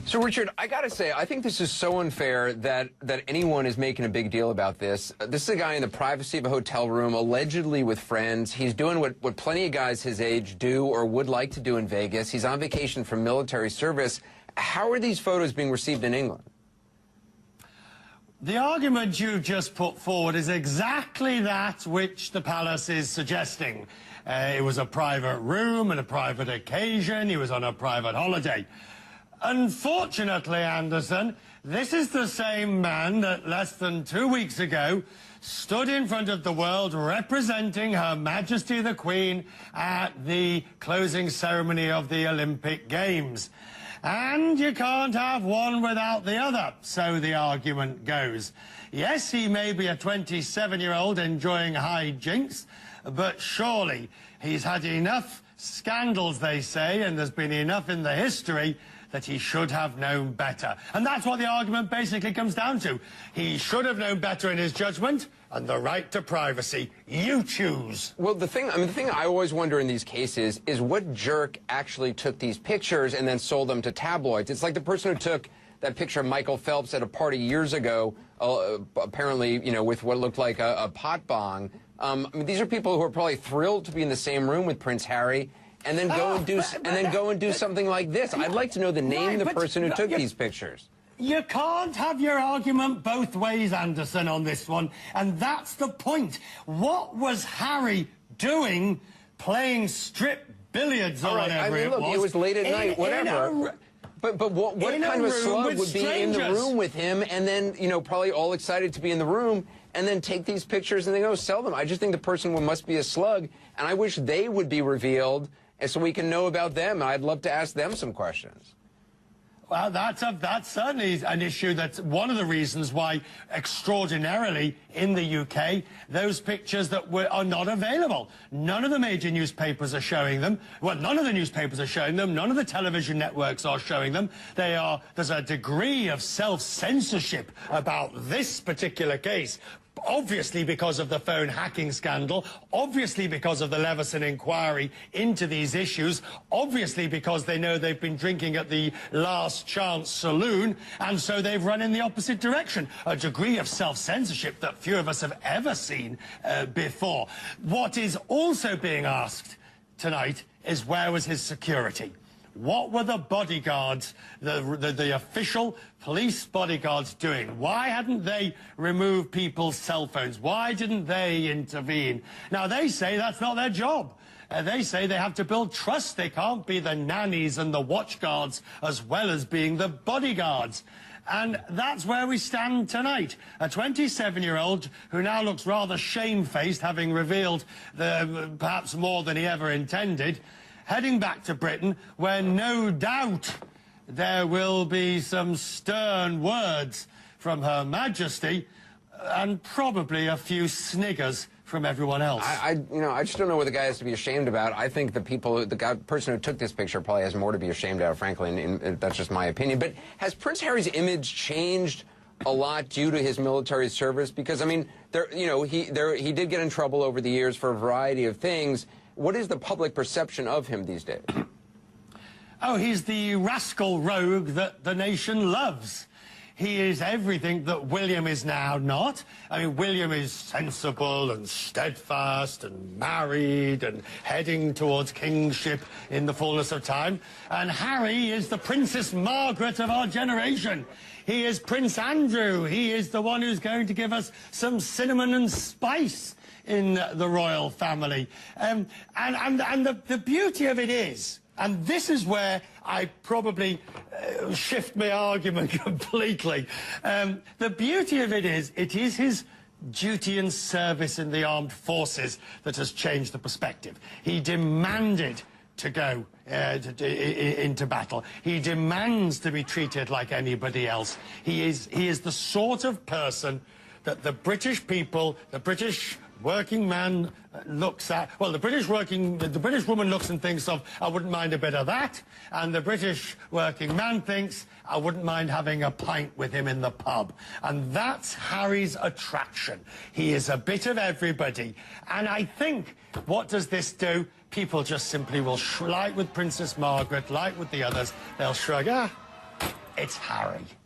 So, Richard, I got to say, I think this is so unfair that anyone is making a big deal about this. This is a guy in the privacy of a hotel room, allegedly with friends. He's doing what plenty of guys his age do or would like to do in Vegas. He's on vacation from military service. How are these photos being received in England? The argument you just put forward is exactly that which the palace is suggesting. It was a private room and a private occasion. He was on a private holiday. Unfortunately, Anderson, this is the same man that less than 2 weeks ago stood in front of the world representing Her Majesty the Queen at the closing ceremony of the Olympic Games. And you can't have one without the other, so the argument goes. Yes, he may be a 27-year-old enjoying high jinks, but surely he's had enough scandals, they say, and there's been enough in the history that he should have known better. And that's what the argument basically comes down to. He should have known better in his judgment, and the right to privacy. You choose. Well, the thing I always wonder in these cases is what jerk actually took these pictures and then sold them to tabloids. It's like the person who took that picture of Michael Phelps at a party years ago, apparently, you know, with what looked like a pot bong. I mean, these are people who are probably thrilled to be in the same room with Prince Harry, and then go and do something like this. I'd like to know the name of the person who took these pictures. You can't have your argument both ways, Anderson, on this one, and that's the point. What was Harry doing playing strip billiards or whatever it was? It was late at night, whatever. But what kind of a slug would be in the room with him and then, you know, probably all excited to be in the room and then take these pictures and then go sell them? I just think the person must be a slug, and I wish they would be revealed and so we can know about them. I'd love to ask them some questions. Well, that's certainly an issue. That's one of the reasons why, extraordinarily, in the UK, those pictures that are not available. None of the major newspapers are showing them. Well, none of the newspapers are showing them. None of the television networks are showing them. There's a degree of self-censorship about this particular case. Obviously because of the phone hacking scandal, obviously because of the Leveson inquiry into these issues, obviously because they know they've been drinking at the Last Chance saloon, and so they've run in the opposite direction. A degree of self-censorship that few of us have ever seen before. What is also being asked tonight is where was his security? What were the bodyguards, the official police bodyguards doing? Why hadn't they removed people's cell phones? Why didn't they intervene? Now, they say that's not their job. They say they have to build trust. They can't be the nannies and the watchguards as well as being the bodyguards. And that's where we stand tonight. A 27-year-old who now looks rather shamefaced, having revealed perhaps more than he ever intended, heading back to Britain, where no doubt there will be some stern words from Her Majesty and probably a few sniggers from everyone else. I just don't know what the guy has to be ashamed about. I think the person who took this picture probably has more to be ashamed of, frankly, and that's just my opinion. But has Prince Harry's image changed a lot due to his military service? Because, I mean, he did get in trouble over the years for a variety of things. What is the public perception of him these days? Oh, he's the rascal rogue that the nation loves. He is everything that William is now not. I mean, William is sensible and steadfast and married and heading towards kingship in the fullness of time. And Harry is the Princess Margaret of our generation. He is Prince Andrew. He is the one who's going to give us some cinnamon and spice in the royal family. And the beauty of it is, and this is where I probably shift my argument completely. The beauty of it is his duty and service in the armed forces that has changed the perspective. He demanded to go into battle. He demands to be treated like anybody else. He is the sort of person that the British people, the British working man looks at. Well, the British woman looks and thinks of, I wouldn't mind a bit of that, and the British working man thinks, I wouldn't mind having a pint with him in the pub. And that's Harry's attraction. He is a bit of everybody. And I think, what does this do? People just simply will, like with Princess Margaret, like with the others, they'll shrug, It's Harry.